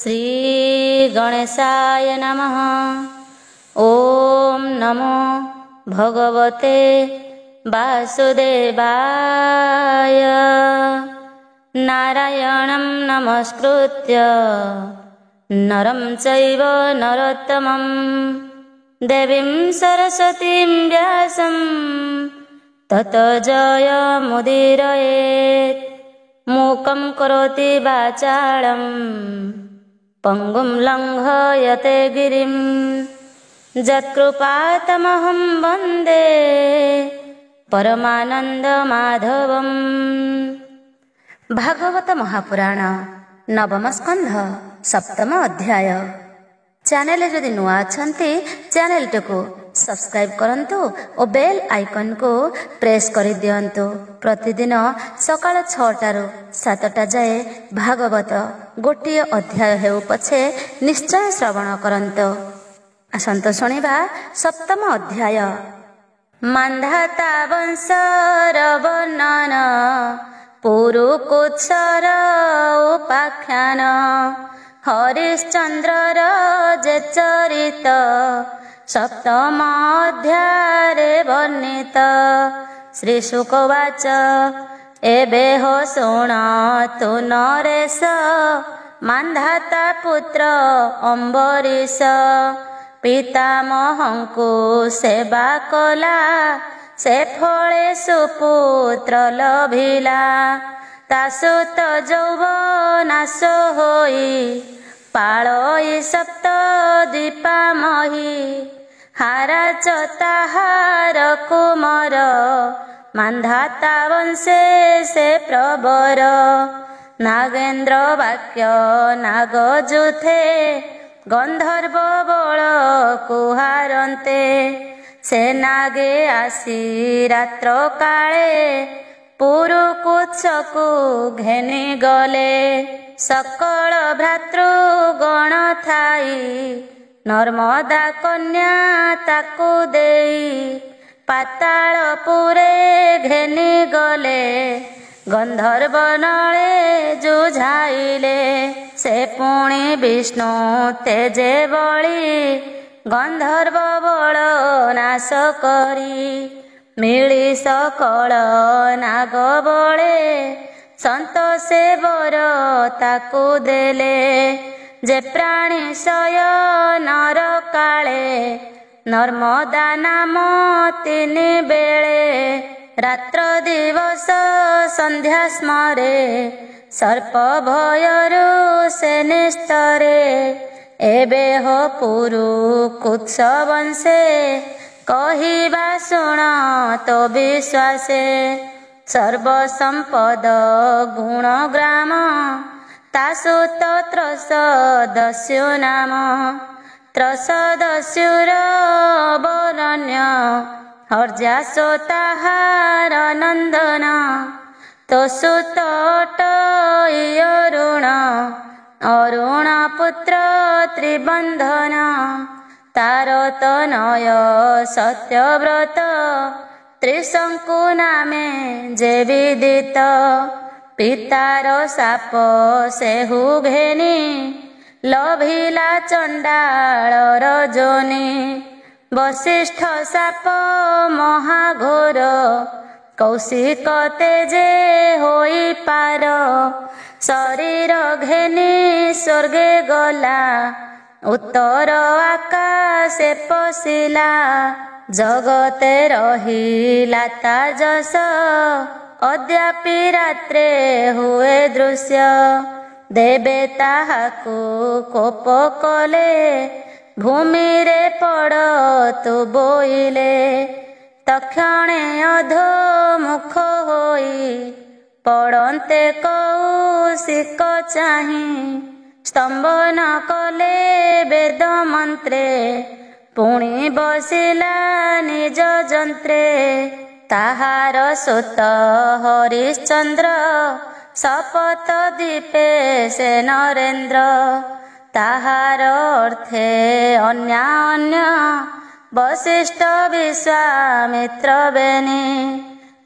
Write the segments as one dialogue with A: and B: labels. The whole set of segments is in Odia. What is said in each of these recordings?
A: श्री गणेशाय नमः। ओम नमो भगवते वासुदेवाय। नारायणं नमस्कृत्य नरं चैव नरोत्तमं देवीं सरस्वतीं व्यासं ततो जयमुदीरयेत्। मूकं करोति वाचालं पंगुं लंघयते गिरिं यत्कृपातमहं वन्दे परमानन्दमाधवम्। भागवत महापुराण नवम स्कंध सप्तम अध्याय। चैनल जदि नुआ अछंती चैनल को सब्सक्राइब करंतु और बेल आइकन को प्रेस कर दियंतु। प्रतिदिन सकाळ 6टा रु 7टा जाए भागवत गोटे अध्याय हेउ पछे निश्चय श्रवण करंतु। आसंत शुणिबा सप्तम अध्याय। मान्धाता वंशर वर्णन पुरुकुत्सर उपाख्यान हरिश्चंद्रर जे चरित सप्तम अध्याये वर्णित। श्री शुकवाच एबे हो शुण तु नरेश मान्धाता पुत्र अम्बरीश पितामहंकु सेवा कला से फले सुपुत्र लभिला। तासुत यौवनाश होई पाळई सप्त दीपामही हाराच ताहार कुमार मान्धाता वंशे से प्रबर। नागेन्द्र वाक्य नागजुथे गंधर्व बल कुहारन्ते से नागे आसी रात्र काले पुरुकुत्सकु घेनी गले। सकल भ्रातृगण थाई नर्मदा कन्या ताकु देई पातालपुरे घेनी गले। गंधर्व नळे जुझाइले से पुणी विष्णु तेजे बळी गंधर्व बळ नाश करी। मिली सकल नाग बळे संतोषे बर ताकु देले। जे प्राणी शयनर काळे नर्मदा नाम तिनि बेळे। रात्र दिवस संध्या स्मरे सर्प भयरु से निस्तरे। एबे हो पुरुकुत्स वंशे कहिबा शुण तो विश्वासे। सर्व संपद गुण ग्राम तासुत त्रसदस्यु नाम। त्रसदस्युर वरण्य हर्जासो ताहार नंदन। तोसुत अटयरुण अरुण पुत्र त्रिबंधन। तार तनय सत्यव्रत त्रिशंकु नामे जे विदित। पितार साप सेहु घेनी लभिला चंडाळर जोनि। वसिष्ठ साप महाघोर कौशिक तेजे होई पार। शरीर घेनी स्वर्गे गला उत्तर आकाशे पशिला। जगते रहिला ता जस अद्यापि रात्रे हुए दृश्य। देवे ताहाकु कोप कले भूमि रे पड़ तु बोइले। तक्षणे अधो मुख होई पड़न्ते कौशिक चाहि। स्तंभन कले वेद मंत्रे पुणी बसिला निज जंत्रे। ताहार सुत हरिश्चंद्र शपथ दीपे से नरेन्द्र। ताहार अर्थे अन्यान्य वसिष्ठ विश्वामित्र बेनी।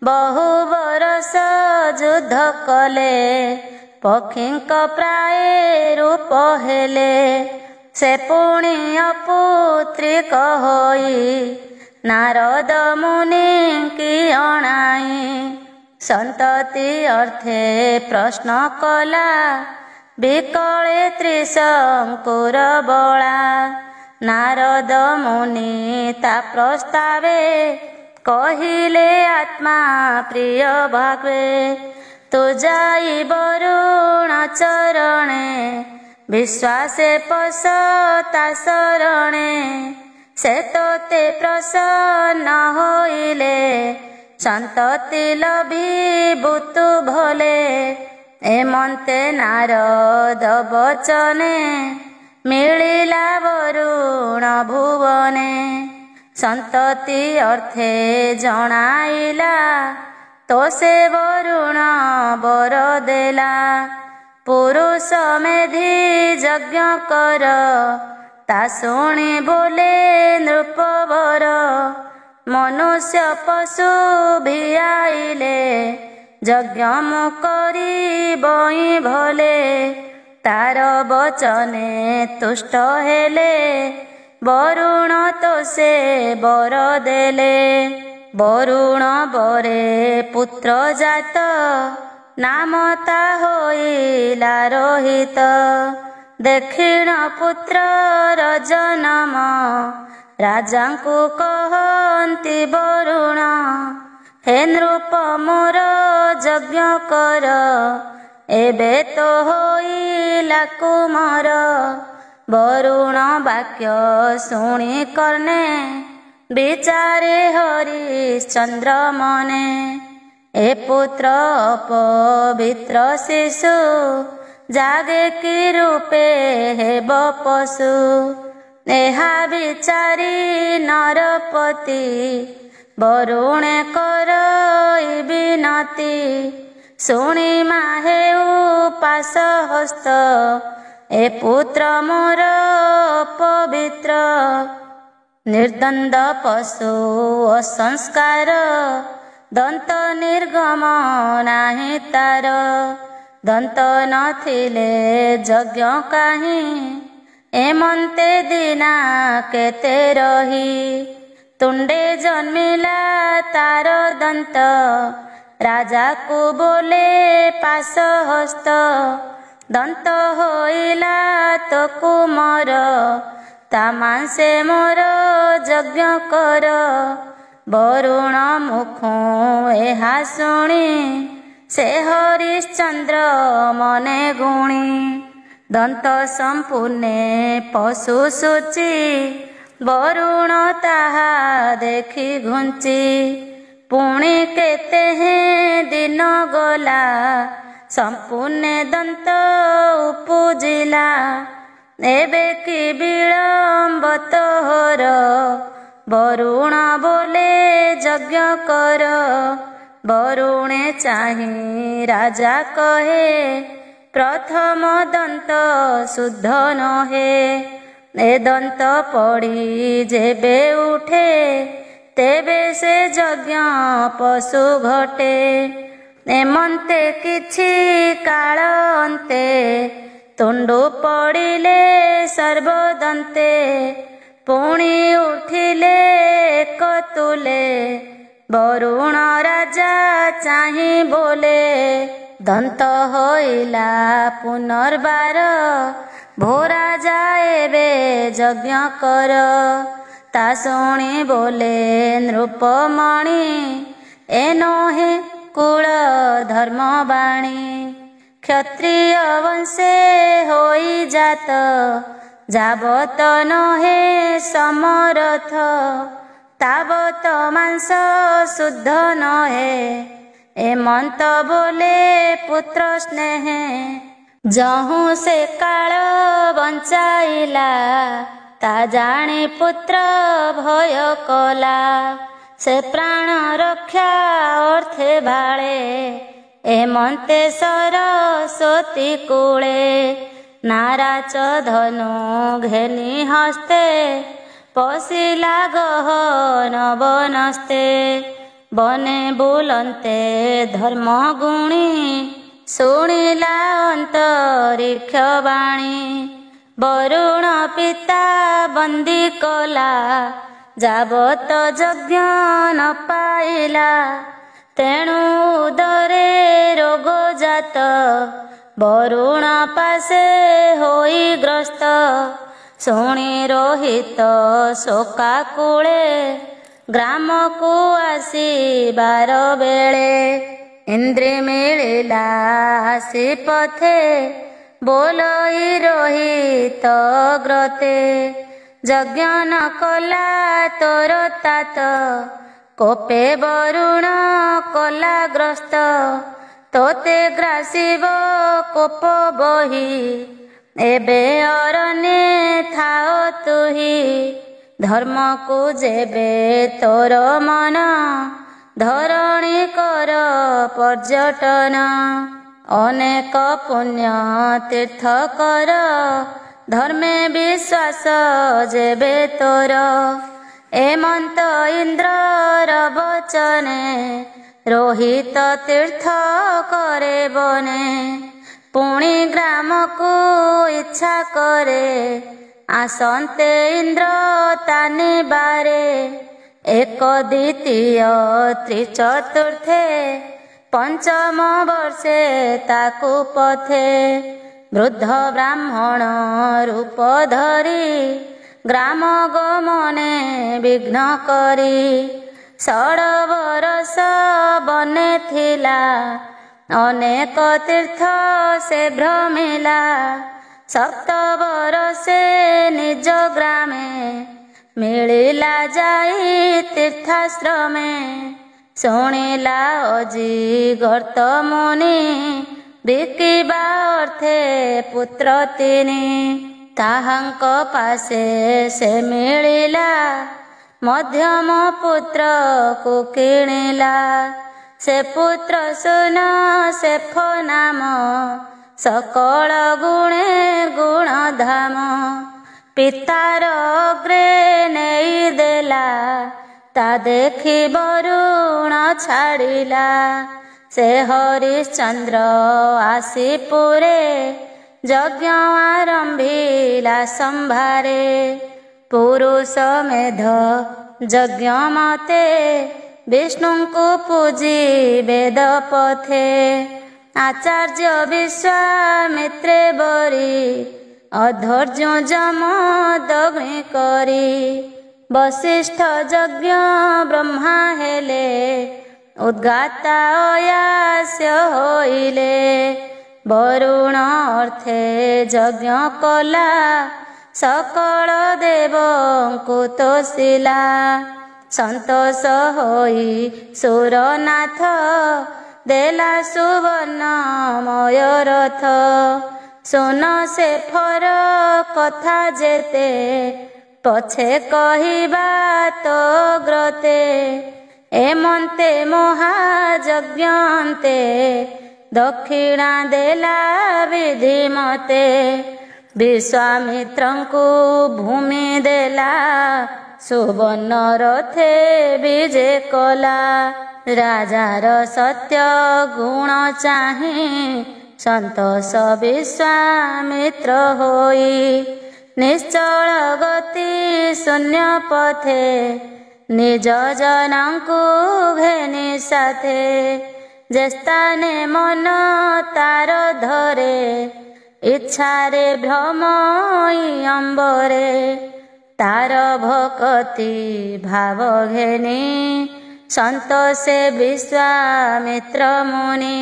A: बहु बरस युद्ध कले ପକ୍ଷୀଙ୍କ ପ୍ରାୟ ରୂପ ହେଲେ। ସେ ପୁଣି ଅପୁତ୍ରିକ ହୋଇ ନାରଦ ମୁନି କି ଅଣାଇ ସନ୍ତତି ଅର୍ଥେ ପ୍ରଶ୍ନ କଲା। ବିକଳେ ତ୍ରିଶଙ୍କୁର ବଳା ନାରଦ ମୁନି ତା ପ୍ରସ୍ତାବେ କହିଲେ ଆତ୍ମା ପ୍ରିୟ ଭାବେ। ତୁ ଯାଇ ବରୁଣ ଚରଣେ ବିଶ୍ୱାସେ ପଶ ତା ଶରଣେ। ସେ ତୋତେ ପ୍ରସନ୍ନ ହୋଇଲେ ସନ୍ତତି ଲଭିବୁ ତୁ ଭଲେ। ଏମନ୍ତେ ନାରଦ ବଚନେ ମିଳିଲା ବରୁଣ ଭୁବନେ। ସନ୍ତତି ଅର୍ଥେ ଜଣାଇଲା ତ ସେ ବରୁଣ ବର ଦେଲା। ପୁରୁଷ ମେଧି ଯଜ୍ଞ କର ତା ଶୁଣି ବୋଲେ ନୃପବର। ମନୁଷ୍ୟ ପଶୁ ଭିଆଇଲେ ଯଜ୍ଞ ମୁଁ କରିବଇ ଭଲେ। ତାର ବଚନେ ତୁଷ୍ଟ ହେଲେ ବରୁଣ ତ ସେ ବର ଦେଲେ। ବରୁଣ ବରେ ପୁତ୍ର ଜାତ ନାମ ତା ହୋଇଲା ରୋହିତ। ଦକ୍ଷିଣ ପୁତ୍ରର ଜନମ ରାଜାଙ୍କୁ କହନ୍ତି ବରୁଣ। ହେ ନୃପ ମୋର ଯଜ୍ଞ କର ଏବେ ତ ହୋଇଲା କୁମର। ବରୁଣ ବାକ୍ୟ ଶୁଣି କର୍ଣ୍ଣେ ବିଚାରେ ହରିଶ୍ଚନ୍ଦ୍ର ମନେ। ଏ ପୁତ୍ର ଅପବିତ୍ର ଶିଶୁ ଜାଗେ କି ରୂପେ ହେବ ପଶୁ। ଏହା ବିଚାରି ନରପତି ବରୁଣେ କରଇ ବିନତି। ଶୁଣି ମାହେ ଉପାସ ହସ୍ତ ଏ ପୁତ୍ର ମୋର ପବିତ୍ର। ନିର୍ଦ୍ଦନ୍ଦ ପଶୁ ଅସଂସ୍କାର ଦନ୍ତ ନିର୍ଗମ ନାହିଁ ତାର। ଦନ୍ତ ନଥିଲେ ଯଜ୍ଞ କାହିଁ ଏମନ୍ତେ ଦିନା କେତେ ରହି। ତୁଣ୍ଡେ ଜନ୍ମିଲା ତାର ଦନ୍ତ ରାଜାକୁ ବୋଲେ ପାଶ ହସ୍ତ। ଦନ୍ତ ହୋଇଲା ତ କୁମର ତା ମାଂସେ ମୋର ଯଜ୍ଞ କର। ବରୁଣ ମୁଖ ଏହା ଶୁଣି ସେ ହରିଶ୍ଚନ୍ଦ୍ର ମନେ ଗୁଣି। ଦନ୍ତ ସମ୍ପୂର୍ଣ୍ଣେ ପଶୁ ସୂଚି ବରୁଣ ତାହା ଦେଖି ଘୁଞ୍ଚି। ପୁଣି କେତେ ଦିନ ଗଲା ସମ୍ପୂର୍ଣ୍ଣେ ଦନ୍ତ ଉପୁଜିଲା। ଏବେ କି ବିଳମ୍ବ ତୋର ବରୁଣ ବୋଲେ ଯଜ୍ଞ କର। ବରୁଣେ ଚାହିଁ ରାଜା କହେ ପ୍ରଥମ ଦନ୍ତ ଶୁଦ୍ଧ ନହେ। ଏ ଦନ୍ତ ପଡ଼ି ଯେବେ ଉଠେ ତେବେ ସେ ଯଜ୍ଞ ପଶୁ ଘଟେ। ଏମନ୍ତେ କିଛି କାଳ ଅନ୍ତେ ତୁଣ୍ଡୁ ପଡ଼ିଲେ ସର୍ବଦନ୍ତେ। ପୁଣି ଉଠିଲେ ଏକ ତୁଲେ ବରୁଣ ରାଜା ଚାହିଁ ବୋଲେ। ଦନ୍ତ ହୋଇଲା ପୁନର୍ବାର ଭୋ ରାଜା ଏବେ ଯଜ୍ଞ କର। ତା ଶୁଣି ବୋଲେ ନୃପମଣି ଏ ନୋହେ କୁଳ ଧର୍ମବାଣୀ। କ୍ଷତ୍ରିୟ ବଂଶେ ହୋଇ ଜାତ ଯାବତ ନହେ ସମରଥ। ତାବତ ମାଂସ ଶୁଦ୍ଧ ନହେ ଏମନ୍ତ ବୋଲେ ପୁତ୍ର ସ୍ନେହେ। ଯହୁଁ ସେ କାଳ ବଞ୍ଚାଇଲା ତା ଜାଣି ପୁତ୍ର ଭୟ କଲା। ସେ ପ୍ରାଣ ରକ୍ଷା ଅର୍ଥେ ଭାଳେ ଏମନ୍ତେ ସରସ୍ୱତୀ କୂଳେ। ନାରାଚ ଧନୁ ଘେନି ହସ୍ତେ ପଶିଲା ଗହନ ବନସ୍ତେ। ବନେ ବୁଲନ୍ତେ ଧର୍ମ ଗୁଣି ଶୁଣିଲା ପରୀକ୍ଷ ବାଣୀ। ବରୁଣ ପିତା ବନ୍ଦୀ କଲା, ଯାବତ ଯଜ୍ଞ ନ ପାଇଲା। ତେଣୁ ଉଦରେ ରୋଗ ଜାତ, ବରୁଣ ପାଶେ ହୋଇ ଗ୍ରସ୍ତ। ଶୁଣି ରୋହିତ ଶୋକାକୁଳେ, ଗ୍ରାମକୁ ଆସିବାର ବେଳେ। ଇନ୍ଦ୍ରି ମିଳିଲା ଆସି ପଥେ, ବୋଲଇ ରୋହିତ ଗ୍ରତେ। ଯଜ୍ଞ ନ କଲା ତୋର ତାତ, କୋପେ ବରୁଣ କଲା ଗ୍ରସ୍ତ। ତୋତେ ଗ୍ରାସିବ କୋପ ବହି, ଏବେ ଅରଣ୍ୟେ ଥାଅ ତୁହି। ଧର୍ମକୁ ଯେବେ ତୋର ମନ, ଧରଣୀ କର ପର୍ଯ୍ୟଟନ। ଅନେକ ପୁଣ୍ୟ ତୀର୍ଥ କର, ଧର୍ମେ ବିଶ୍ୱାସ ଯେବେ ତୋର। ଏମନ୍ତ ଇନ୍ଦ୍ରର ବଚନେ, ରୋହିତ ତୀର୍ଥ କରେ ବନେ। ପୁଣି ଗ୍ରାମକୁ ଇଚ୍ଛା କରେ, ଆସନ୍ତେ ଇନ୍ଦ୍ର ତାନିବାରେ। ଏକ ଦ୍ୱିତୀୟ ତ୍ରିଚତୁର୍ଥେ, ପଞ୍ଚମ ବର୍ଷେ ତାକୁ ପଥେ। ବୃଦ୍ଧ ବ୍ରାହ୍ମଣ ରୂପ ଧରି, ଗ୍ରାମ ଗମନେ ବିଘ୍ନ କରି। 16 ବରଷ ବନେ ଥିଲା, ଅନେକ ତୀର୍ଥ ସେ ଭ୍ରମିଲା। 7 ବରଷେ ନିଜ ଗ୍ରାମେ, ମିଳିଲା ଯାଇ ତୀର୍ଥାଶ୍ରମେ। ଶୁଣିଲା ଅଜି ଗର୍ତ୍ତ ମୁନି, ବିକିବା ଅର୍ଥେ ପୁତ୍ର ତିନି। ତାହାଙ୍କ ପାଶେ ସେ ମିଳିଲା, ମଧ୍ୟମ ପୁତ୍ରକୁ କିଣିଲା। ସେ ପୁତ୍ର ସୁନ ସେଫ ନାମ, ସକଳ ଗୁଣେ ଗୁଣଧାମ। ପିତାର ଅଗ୍ରେ ନେଇ ଦେଲା, ତା ଦେଖି ବରୁଣ ଛାଡ଼ିଲା। ସେ ହରିଶ୍ଚନ୍ଦ୍ର ଆସି ପୁରେ, ଯଜ୍ଞ ଆରମ୍ଭିଲା ସମ୍ଭାରେ। ପୁରୁଷ ମେଧ ଯଜ୍ଞ ମତେ, ବିଷ୍ଣୁଙ୍କୁ ପୂଜି ବେଦ ପଥେ। ଆଚାର୍ଯ୍ୟ ବିଶ୍ୱାମିତ୍ରେ ବରି, ଅଧୈର୍ଯ୍ୟ ଯମ ଦଗ୍ନି କରି। ବଶିଷ୍ଠ ଯଜ୍ଞ ବ୍ରହ୍ମା ହେଲେ, ଉଦ୍ଗାତା ଅୟାସ୍ୟ ହୋଇଲେ। ବରୁଣ ଅର୍ଥେ ଯଜ୍ଞ କଲା, ସକଳ ଦେବଙ୍କୁ ତୋଷିଲା। ସନ୍ତୋଷ ହୋଇ ସୁରନାଥ, ଦେଲା ସୁବର୍ଣ୍ଣମୟ ରଥ। ସୁନ ସେଫର କଥା ଯେତେ, ପଛେ କହିବା ତୋ ଗ୍ରତେ। ଏମନ୍ତେ ମହାଯଜ୍ଞନ୍ତେ, ଦକ୍ଷିଣା ଦେଲା ବିଧି ମତେ। ବିଶ୍ୱାମିତ୍ରଙ୍କୁ ଭୂମି ଦେଲା, ସୁବର୍ଣ୍ଣ ରଥେ ବିଜେ କଲା। ରାଜାର ସତ୍ୟ ଗୁଣ ଚାହିଁ, ସନ୍ତୋଷ ବିଶ୍ୱାମିତ୍ର ହୋଇ। ନିଶ୍ଚଳ ଗତି ଶୂନ୍ୟ ପଥେ, ନିଜ ଜନଙ୍କୁ ଘେନି ସାଥେ। ଯେ ସ୍ଥାନେ ମନ ତାର ଧରେ, ଇଚ୍ଛାରେ ଭ୍ରମଇ ଅମ୍ବରେ। ତାର ଭକତି ଭାବ ଘେନି, ସନ୍ତୋଷେ ବିଶ୍ୱାମିତ୍ର ମୁନି।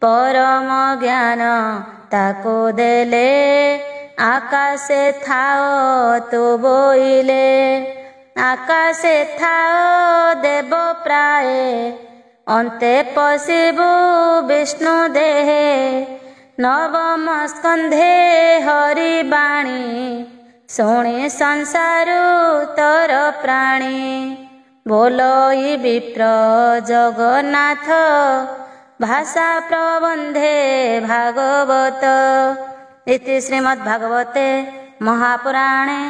A: ପରମ ଜ୍ଞାନ ତାକୁ ଦେଲେ, ଆକାଶେ ଥାଅ ତୁ ବୋଇଲେ। ଆକାଶେ ଥାଅ ଦେବ ପ୍ରାଏ, ଅନ୍ତେ ପଶିବୁ ବିଷ୍ଣୁ ଦେହେ। ନବମ ସ୍କନ୍ଧେ ହରି ବାଣୀ, ଶୁଣି ସଂସାରୁ ତୋର ପ୍ରାଣୀ। ବୋଲଇ ବିପ୍ର ଜଗନ୍ନାଥ, ଭାଷା ପ୍ରବନ୍ଧେ ଭାଗବତ। इति श्रीमद्भागवते महापुराणे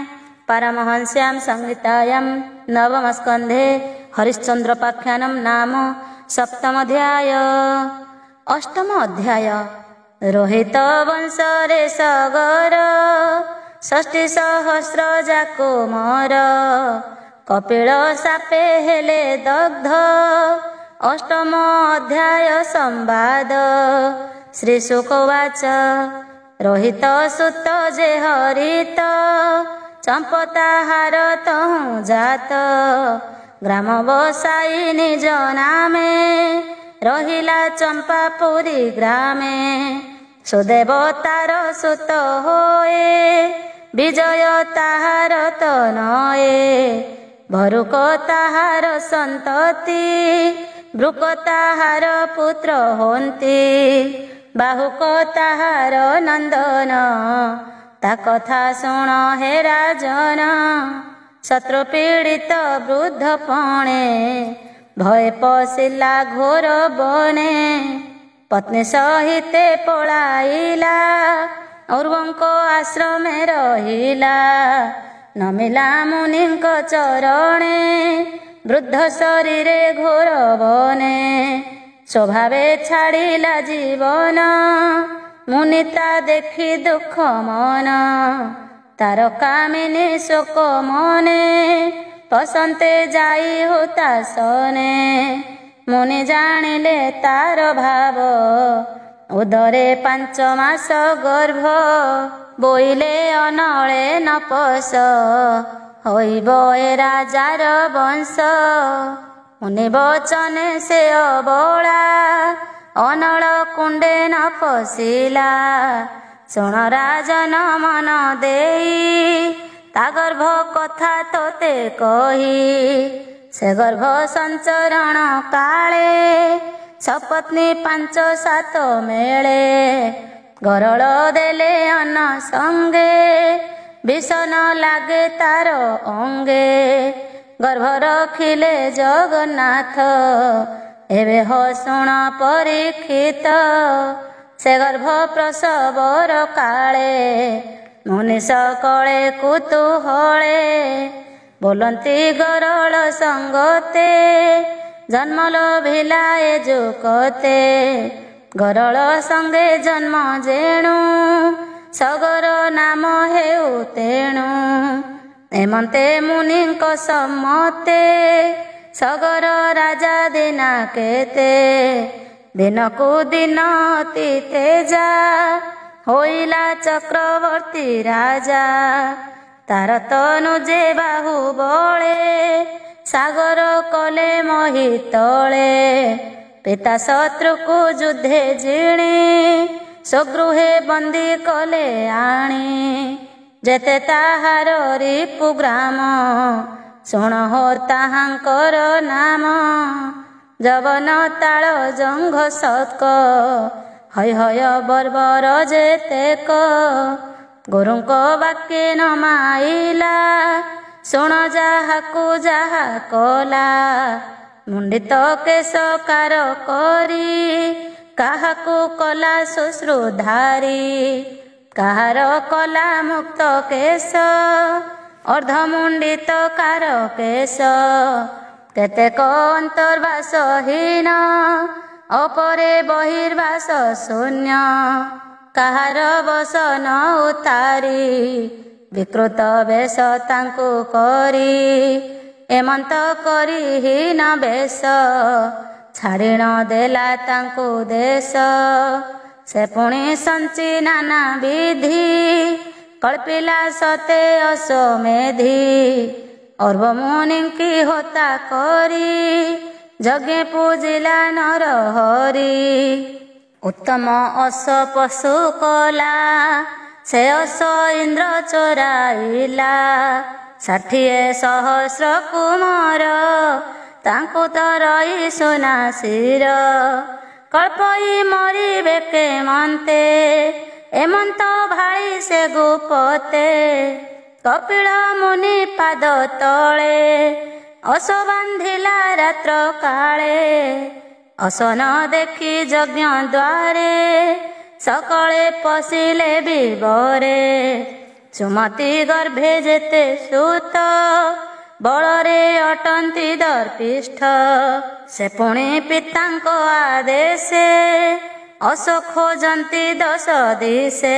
A: पारमहंस्यां संहितायां नवमस्कन्धे हरिश्चन्द्रोपाख्यानं नाम सप्तमोऽध्याय। अष्टम अध्याय ରୋହିତ ବଂଶରେ ସଗର, ଷଷ୍ଠୀ ସହସ୍ର ଯାକୁ ମର। କପିଳ ସାପେ ହେଲେ ଦଗ୍ଧ, ଅଷ୍ଟମ ଅଧ୍ୟାୟ ସମ୍ବାଦ। ଶ୍ରୀ ଶୁକବାଚ ରୋହିତ ସୁତ ଯେ ହରିତ, ଚମ୍ପ ତାହାର ତହୁଁ ଜାତ। ଗ୍ରାମ ବସାଇ ନିଜ ନାମେ, ରହିଲା ଚମ୍ପାପୁରୀ ଗ୍ରାମେ। ସୁଦେବ ତାର ସୁତ ହୋଏ, ବିଜୟ ତାହାର ତନଏ। ଭରୁକ ତାହାର ସନ୍ତତି, ବୃକ ତାହାର ପୁତ୍ର ହୋନ୍ତି। ବାହୁକ ତାହାର ନନ୍ଦନ, ତା କଥା ଶୁଣ ହେ ରାଜନ। ଶତ୍ରୁ ପୀଡ଼ିତ ବୃଦ୍ଧ ପଣେ, ଭୟ ପଶିଲା ଘୋର ବନେ। ପତ୍ନୀ ସହିତେ ପଳାଇଲା, ଉର୍ବଙ୍କ ଆଶ୍ରମେ ରହିଲା। ନମିଲା ମୁନିଙ୍କ ଚରଣେ, ବୃଦ୍ଧ ଶରୀରେ ଘୋର ବନେ। ସ୍ୱଭାବେ ଛାଡ଼ିଲା ଜୀବନ, ମୁନି ତା ଦେଖି ଦୁଃଖ ମନ। ତାର କାମିନୀ ଶୋକ ମନେ, ପସନ୍ତେ ଯାଇ ହୁତାସନେ। ମୁନି ଜାଣିଲେ ତାର ଭାବ, ଉଦରେ 5 ମାସ ଗର୍ଭ। ବୋଇଲେ ଅନଳେ ନପସ, ହୋଇବ ଏ ରାଜାର ବଂଶ। ମୁନି ବଚନେ ସେ ଅବଳା, ଅନଳ କୁଣ୍ଡେ ନ ପଶିଲା। ଶୁଣ ରାଜନ ମନ ଦେଇ, ତା ଗର୍ଭ କଥା ତୋତେ କହି। ସେ ଗର୍ଭ ସଞ୍ଚରଣ କାଳେ, ସପତ୍ନୀ 5-7 ମେଳେ। ଗରଳ ଦେଲେ ଅନ୍ନ ସଙ୍ଗେ, ବିଷ ନ ଲାଗେ ତାର ଅଙ୍ଗେ। ଗର୍ଭ ରଖିଲେ ଜଗନ୍ନାଥ, ଏବେ ହ ଶୁଣ ପରୀକ୍ଷିତ। ସେ ଗର୍ଭ ପ୍ରସବର କାଳେ, ମୁନି ସକଳେ କୁତୁହଳେ। ବୋଲନ୍ତି ଗରଳ ସଙ୍ଗତେ, ଜନ୍ମ ଲୋଭିଲା ଏ ଯୁକତେ। ଗରଳ ସଙ୍ଗେ ଜନ୍ମ ଯେଣୁ, ସଗର ନାମ ହେଉ ତେଣୁ। ଏମନ୍ତେ ମୁନିଙ୍କ ସମ୍ମତେ, ସଗର ରାଜା ଦିନା କେତେ। ଦିନକୁ ଦିନ ଅତି ତେଜା, ହୋଇଲା ଚକ୍ରବର୍ତ୍ତୀ ରାଜା। ତାର ତନୁ ଯେ ବାହୁ ବଳେ, ସାଗର କଲେ ମହି ତଳେ। ପିତା ଶତ୍ରୁକୁ ଯୁଦ୍ଧେ ଜିଣି, ସ୍ୱଗୃହେ ବନ୍ଦୀ କଲେ ଆଣି। ଯେତେ ତାହାର ରିପୁ ଗ୍ରାମ, ଶୁଣ ହୋ ତାହାଙ୍କର ନାମ। ଯବନ ତାଳ ଜଙ୍ଘ ଶକ, ହୟ ହୟ ବର୍ବର ଯେତେକ। ଗୁରୁଙ୍କ ବାକ୍ୟେ ନ ମାଇଲା, ଶୁଣ ଯାହାକୁ ଯାହା କଲା। ମୁଣ୍ଡିତ କେଶ କାର କରି, କାହାକୁ କଲା ଶୁଶ୍ରୁଧାରି। କାହାର କଲା ମୁକ୍ତ କେଶ, ଅର୍ଦ୍ଧମୁଣ୍ଡିତ କାର କେଶ। କେତେକ ଅନ୍ତର୍ବାସହୀନ, ଅପରେ ବହିର୍ବାସ ଶୂନ୍ୟ। କାହାର ବସନ ଉତାରି, ବିକୃତ ବେଶ ତାଙ୍କୁ କରି। ଏମନ୍ତ କରି ହୀନ ବେଶ, ଛାଡ଼ି ନ ଦେଲା ତାଙ୍କୁ ଦେଶ। ସେ ପୁଣି ସଞ୍ଚି ନାନା ବିଧି, କଳ୍ପିଲା ସତେ ଅଶ୍ୱମେଧି। ଅର୍ବ ମୁନିଙ୍କି ହୋତା କରି, ଯଜ୍ଞେ ପୂଜିଲା ନର ହରି। ଉତ୍ତମ ଅଶ୍ୱ ପଶୁ କଲା, ସେ ଅଶ୍ୱ ଇନ୍ଦ୍ର ଚୋରାଇଲା। 60 ସହସ୍ର କୁମର, ତାଙ୍କୁ ତରଇ ସୁନା ଶିର। କଳ୍ପଇ ମରିବେ କେମନ୍ତେ, ଏମନ୍ତ ଭାଳି ସେ ଗୁପତେ। କପିଳ ମୁନି ପାଦ ତଳେ, ଅଶ୍ୱ ବାନ୍ଧିଲା ରାତ୍ର କାଳେ। ଅଶ୍ୱ ନ ଦେଖି ଯଜ୍ଞ ଦ୍ୱାରେ, ସକଳେ ପଶିଲେ ବିବରେ। ସୁମତି ଗର୍ଭେ ଯେତେ ସୁତ, ବଳରେ ଅଟନ୍ତି ଦର୍ପିଷ୍ଠ। ସେ ପୁଣି ପିତାଙ୍କ ଆଦେଶେ, ଅସ ଖୋଜନ୍ତି ଦଶ ଦିଶେ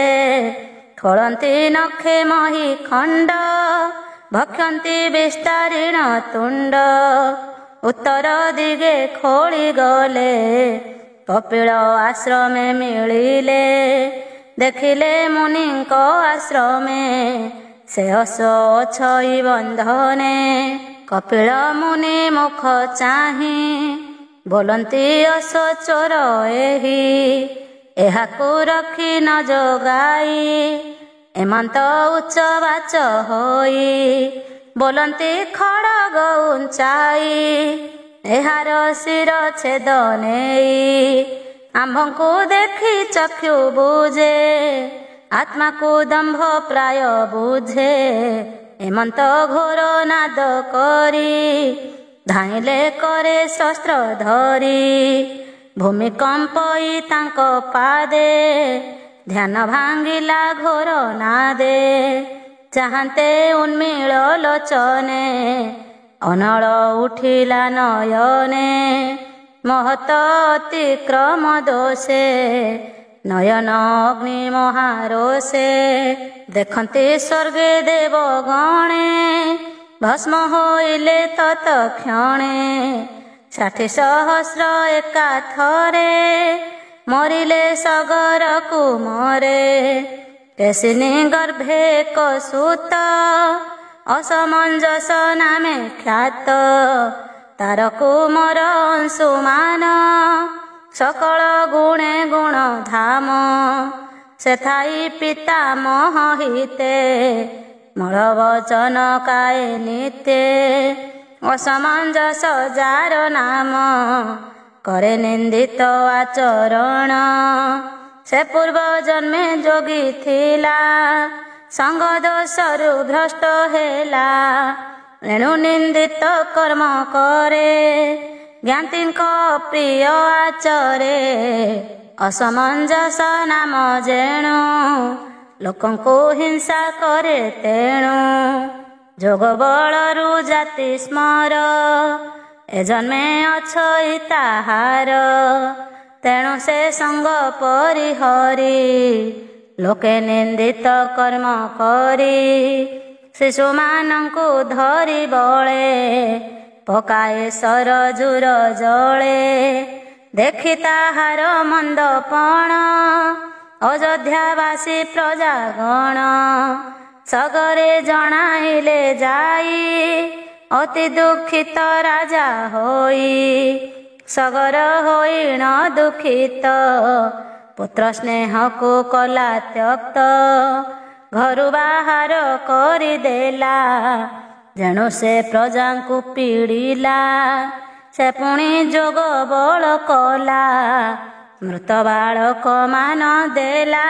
A: ଖୋଳନ୍ତି ନଖେ ମହି ଖଣ୍ଡ ଭକ୍ଷନ୍ତି ବିସ୍ତାରିଣ ତୁଣ୍ଡ ଉତ୍ତର ଦିଗେ ଖୋଳି ଗଲେ କପିଳ ଆଶ୍ରମେ ମିଳିଲେ ଦେଖିଲେ ମୁନିଙ୍କ ଆଶ୍ରମେ ସେ ଅସ ଅଛଇ ବନ୍ଧନେ କପିଳ ମୁନି ମୁଖ ଚାହିଁ ବୋଲନ୍ତି ଅସ ଚୋର ଏହି ଏହାକୁ ରଖି ନ ଯୋଗାଇ ଏମନ୍ତ ଉଚ୍ଚ ବାଚ ହୋଇ ବୋଲନ୍ତି ଖଡ଼ଗ ଉଞ୍ଚାଇ ଏହାର ଶିର ଛେଦ ନେଇ ଆମ୍ଭଙ୍କୁ ଦେଖି ଚକ୍ଷୁ ବୁଝେ ଆତ୍ମାକୁ ଦମ୍ଭ ପ୍ରାୟ ବୁଝେ ଏମନ୍ତ ଘୋର ନାଦ କରି ଧାଇଁଲେ କରେ ଶସ୍ତ୍ର ଧରି ଭୂମିକମ୍ପଇ ତାଙ୍କ ପାଦେ ଧ୍ୟାନ ଭାଙ୍ଗିଲା ଘୋର ନାଦେ ଚାହାନ୍ତେ ଉନ୍ମୀଳ ଲୋଚନେ ଅନଳ ଉଠିଲା ନୟନେ ମହତ ଅତିକ୍ରମ ଦୋଷେ ନୟନ ଅଗ୍ନି ମହାରୋଷେ ଦେଖନ୍ତି ସ୍ୱର୍ଗେ ଦେବ ଗଣେ ଭସ୍ମ ହୋଇଲେ ତତକ୍ଷଣେ 60,000 ଏକାଥରେ ମରିଲେ ସଗରକୁ ମରେ କେଶିନୀ ଗର୍ଭେ ଏକ ସୁତ ଅସମଞ୍ଜସ ନାମେ ଖ୍ୟାତ ତାରକୁ ମର ଅଂଶୁମାନ ସକଳ ଗୁଣେ ଗୁଣ ଧାମ ସେଥାଇ ପିତାମହ ହିତେ ମଳ ବଚନ କାଏ ନିତେ ଅସମଞ୍ଜସ ଯାର ନାମ କରେ ନିନ୍ଦିତ ଆଚରଣ ସେ ପୂର୍ବ ଜନ୍ମେ ଯୋଗୀ ଥିଲା ସଙ୍ଗ ଦୋଷରୁ ଭ୍ରଷ୍ଟ ହେଲା ଏଣୁ ନିନ୍ଦିତ କର୍ମ କରେ ଜ୍ଞାତିଙ୍କ ପ୍ରିୟ ଆଚରେ ଅସମଞ୍ଜସ ନାମ ଯେଣୁ ଲୋକଙ୍କୁ ହିଂସା କରେ ତେଣୁ ଯୋଗ ବଳରୁ ଜାତି ସ୍ମର ଏ ଜନ୍ମେ ଅଛଇ ତାହାର ତେଣୁ ସେ ସଙ୍ଗ ପରିହରି ଲୋକେ ନିନ୍ଦିତ କର୍ମ କରି ଶିଶୁମାନଙ୍କୁ ଧରି ବଳେ ପକାଏ ସରଜୁର ଜଳେ ଦେଖି ତାହାର ମନ୍ଦପଣ ଅଯୋଧ୍ୟାବାସୀ ପ୍ରଜାଗଣ ସଗରେ ଜଣାଇଲେ ଯାଇ ଅତି ଦୁଃଖିତ ରାଜା ହୋଇ ସଗର ହୋଇଣ ଦୁଃଖିତ ପୁତ୍ର ସ୍ନେହକୁ କଲା ତ୍ୟକ୍ତ ଘରୁ ବାହାର କରିଦେଲା ଯେଣୁ ସେ ପ୍ରଜାଙ୍କୁ ପୀଡ଼ିଲା ସେ ପୁଣି ଯୋଗ ବଳ କଲା ମୃତ ବାଳକ ମାନ ଦେଲା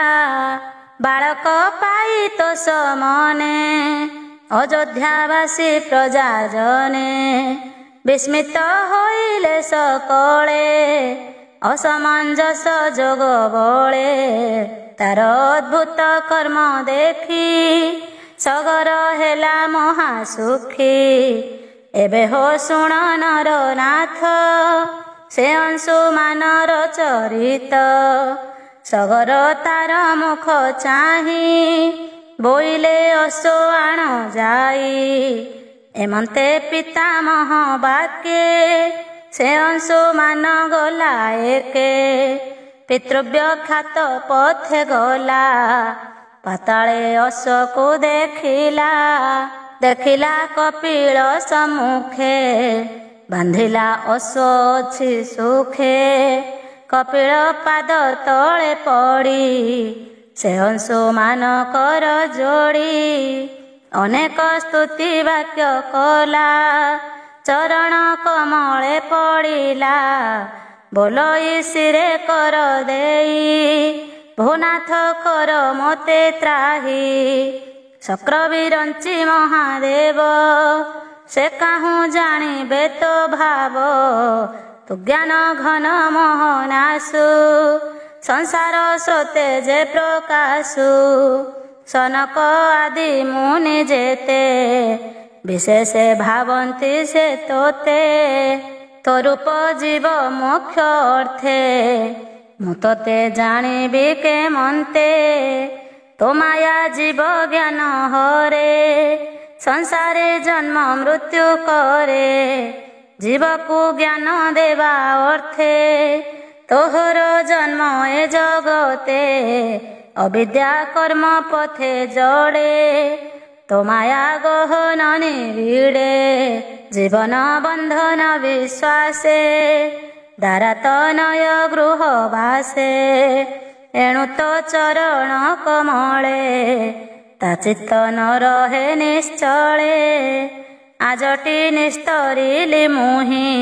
A: ବାଳକ ପାଇ ତୋଷ ମନେ ଅଯୋଧ୍ୟାବାସୀ ପ୍ରଜା ଜନେ ବିସ୍ମିତ ହୋଇଲେ ସକଳେ ଅସମଞ୍ଜସ ଯୋଗ ବଳେ ତାର ଅଦ୍ଭୁତ କର୍ମ ଦେଖି ସଗର ହେଲା ମହାସୁଖୀ ଏବେ ହୋ ଶୁଣ ନର ନାଥ ସେ ଅଂଶୁମାନର ଚରିତ ସଗର ତାର ମୁଖ ଚାହିଁ ବୋଇଲେ ଅଶୋ ଆଣ ଯାଇ ଏମନ୍ତେ ପିତାମହ ବାକ୍ୟେ ସେ ଅଂଶୁମାନ ଗଲା ଏକେ ପିତୃବ୍ୟ ଖ୍ୟାତ ପଥେ ଗଲା ପାତାଳେ ଅଶୋକୁ ଦେଖିଲା ଦେଖିଲା କପିଳ ସମ୍ମୁଖେ ବାନ୍ଧିଲା ଅଶୋ ଅଛି ସୁଖେ କପିଳ ପାଦ ତଳେ ପଡ଼ି ସେ ଅଂଶୁମାନ କର ଯୋଡ଼ି ଅନେକ ସ୍ତୁତି ବାକ୍ୟ କଲା ଚରଣ କମଳେ ପଡ଼ିଲା ବୋଲ ଇସିରେ କର ଦେଇ ଭୂନାଥ କର ମୋତେ ତ୍ରାହି ଚକ୍ର ବିରଞ୍ଚି ମହାଦେବ ସେ କାହୁଁ ଜାଣିବେ ତ ଭାବ ତୁ ଜ୍ଞାନ ଘନ ମୋହନାସୁ ସଂସାର ସ୍ରୋତେ ଯେ ପ୍ରକାଶୁ ସନକ ଆଦି ମୁନି ଯେତେ ବିଶେଷ ଭାବନ୍ତି ସେ ତୋତେ ତୋ ରୂପ ଜୀବ ମୋକ୍ଷ ଅର୍ଥେ ମୁଁ ତତେ ଜାଣିବି କେମନ୍ତେ ତୋ ମାୟା ଜୀବ ଜ୍ଞାନ ହରେ ସଂସାରେ ଜନ୍ମ ମୃତ୍ୟୁ କରେ ଜୀବକୁ ଜ୍ଞାନ ଦେବା ଅର୍ଥେ ତୋହର ଜନ୍ମ ଏ ଜଗତେ ଅବିଦ୍ୟା କର୍ମ ପଥେ ଜଡ଼େ ତୋ ମାୟା ଗହନ ନିବିଡ଼େ ଜୀବନ ବନ୍ଧନ ବିଶ୍ୱାସେ ଦାରାତନୟ ଗୃହ ବାସେ ଏଣୁ ତୋ ଚରଣ କମଳେ ତା ଚିତ୍ତ ନ ରହେ ନିଶ୍ଚଳେ ଆଜଟି ନିସ୍ତରିଲି ମୁହିଁ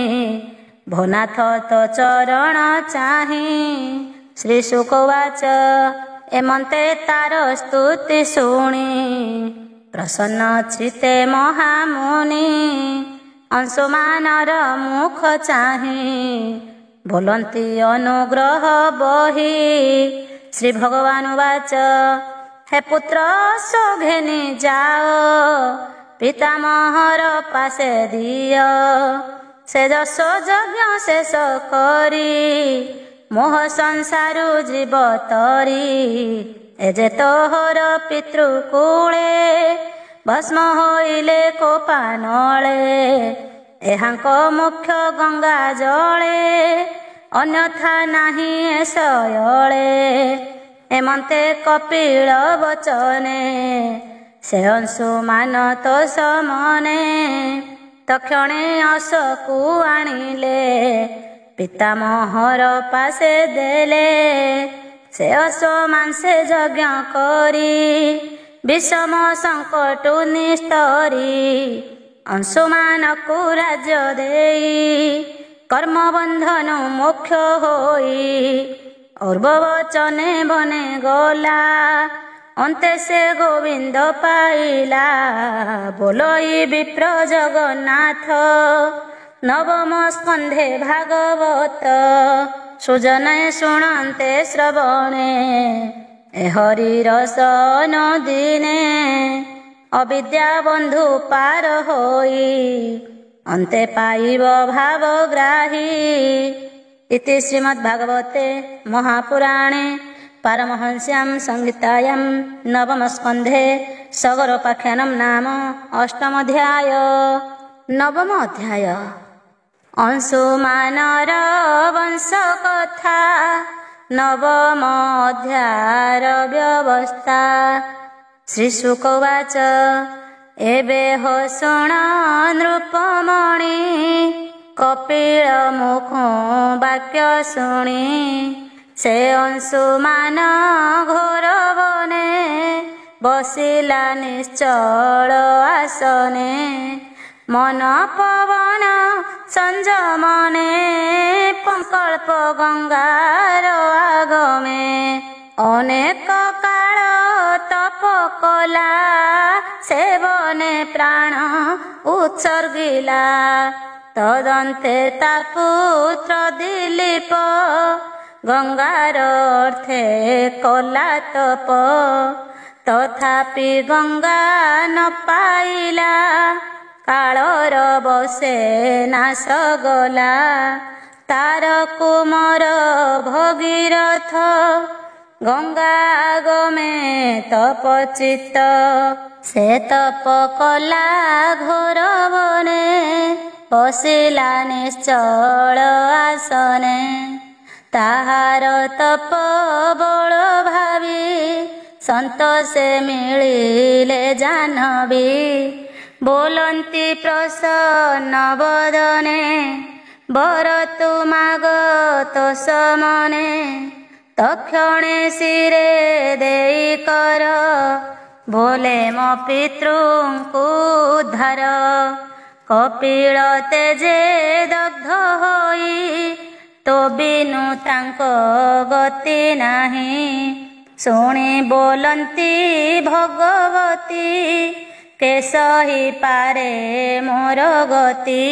A: ଭୋନାଥ ତୋ ଚରଣ ଚାହିଁ ଶ୍ରୀ ଶୁକବାଚ ଏମନ୍ତେ ତାର ସ୍ତୁତି ଶୁଣି ପ୍ରସନ୍ନ ଚିତ୍ତେ ମହାମୁନି ଅଂଶୁମାନର ମୁଖ ଚାହିଁ ବୋଲନ୍ତି ଅନୁଗ୍ରହ ବହି ଶ୍ରୀ ଭଗବାନ ବାଚ ହେ ପୁତ୍ର ସୋଘେନି ଯାଅ ପିତାମହର ପାଶେ ଦିଅ ସେ ଯଶ ଯଜ୍ଞ ଶେଷ କରି ମୋହ ସଂସାରୁ ଜୀବ ତରି ଏ ଯେ ତୋହର ପିତୃକୂଳେ ଭସ୍ମ ହୋଇଲେ କୋପାନଳେ ଏହାଙ୍କ ମୁଖ୍ୟ ଗଙ୍ଗା ଜଳେ ଅନ୍ୟଥା ନାହିଁ ଏ ଶୟଳେ ଏମନ୍ତେ କପିଳ ବଚନେ ସେ ଅଂଶୁମାନ ତୋ ସମନେ ତକ୍ଷଣେ ଅଶକୁ ଆଣିଲେ ପିତାମହର ପାଶେ ଦେଲେ ସେ ଅଶ୍ୱମାଂସେ ଯଜ୍ଞ କରି ବିଷମ ସଙ୍କଟୁ ନିସ୍ତରି ଅଂଶୁମାନକୁ ରାଜ୍ୟ ଦେଇ କର୍ମବନ୍ଧନୁ ମୋକ୍ଷ ହୋଇ ଅର୍ବ-ବଚନେ ବନେ ଗଲା ଅନ୍ତେ ସେ ଗୋବିନ୍ଦ ପାଇଲା ବୋଲଇ ବିପ୍ର ଜଗନ୍ନାଥ ନବମ ସ୍କନ୍ଧେ ଭାଗବତ ସୁଜନେ ଶୁଣନ୍ତେ ଶ୍ରବଣେ ଏ ହରିର ସନଦିନେ ଅବିଦ୍ୟା ବନ୍ଧୁ ପାର ହୋଇ ଅନ୍ତେ ପାଇବ ଭାବଗ୍ରାହୀ ଇତି ଶ୍ରୀମଦ୍ଭାଗବତେ ମହାପୁରାଣେ ପାରମହଂସ୍ୟାଂ ସଂହିତାୟାଂ ନବମ ସ୍କନ୍ଧେ ସଗରୋପାଖ୍ୟାନଂ ନାମ ଅଷ୍ଟମ ଅଧ୍ୟାୟ। ନବମ ଅଧ୍ୟାୟ ଅଂଶୁମାନର ବଂଶ କଥା ନବମ ଅଧ୍ୟାୟର ବ୍ୟବସ୍ଥା। ଶ୍ରୀ ଶୁକବାଚ ଏବେ ହୋ ଶୁଣ ନୃପମଣି କପିଳ ମୁଖ ବାକ୍ୟ ଶୁଣି ସେ ଅଂଶୁମାନ ଘୋର ବନେ ବସିଲା ନିଶ୍ଚଳ ଆସନେ ମନ ପବନ ସଂଯମନେ ପଙ୍କଳ୍ପ ଗଙ୍ଗାର ଆଗମେ ଅନେକ କାଳ ତପ କଲା ସେବନେ ପ୍ରାଣ ଉତ୍ସର୍ଗିଲା ତଦନ୍ତେ ତା ପୁତ୍ର ଦିଲୀପ ଗଙ୍ଗାର ଅର୍ଥେ କଲା ତପ ତଥାପି ଗଙ୍ଗା ନ ପାଇଲା କାଳର ବସେ ନାଶ ଗଲା ତାର କୁମର ଭଗୀରଥ ଗଙ୍ଗା ଗମେ ତପଚିତ ସେ ତପ କଲା ଘୋର ବନେ ବସିଲା ନିଶ୍ଚଳ ଆସନେ ତାହାର ତପ ବଳ ଭାବି ସନ୍ତୋଷେ ମିଳିଲେ ଜାହ୍ନବୀ ବୋଲନ୍ତି ପ୍ରସନ୍ନ ବଦନେ ବର ତୁ ମାଗ ତୋ ସମନେ ତକ୍ଷଣେ ଶିରେ ଦେଇ କର ବୋଲେ ମୋ ପିତୃଙ୍କୁ ଉଦ୍ଧାର କପିଳ ତେଜେ ଦଗ୍ଧ ହୋଇ ତୋ ବିନୁ ତାଙ୍କ ଗତି ନାହିଁ ଶୁଣି ବୋଲନ୍ତି ଭଗବତୀ କେ ସହି ପାରେ ମୋର ଗତି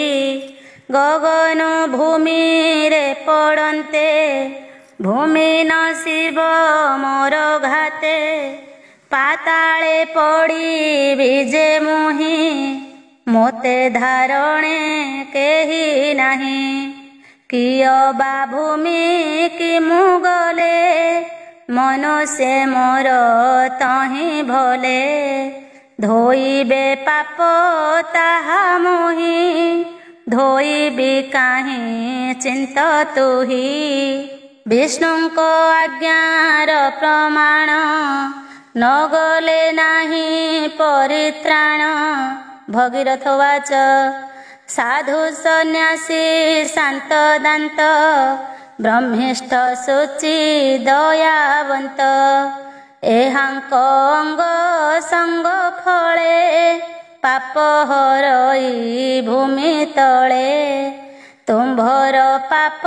A: ଗଗନ ଭୂମିରେ ପଡ଼ନ୍ତେ ଭୂମି ନସିବ ମୋର ଘାତେ ପାତାଳେ ପଡ଼ିବି ଯେ ମୁହିଁ ମୋତେ ଧାରଣେ କେହି ନାହିଁ किय बा भूमि कि मु गले मनुष्य मोर तहि भले धोइबे पाप ताहा मोहि धोइबी काहीं चिंत तुही विष्णुको आज्ञार प्रमाण न गले नाही परित्राण भगीरथ वाच साधु सन्यासी शांत दांत ब्रह्मिष्ठ शुचि दयावंत एहांक अंग संग फळे पाप हरई भूमि तळे तुम्भर पाप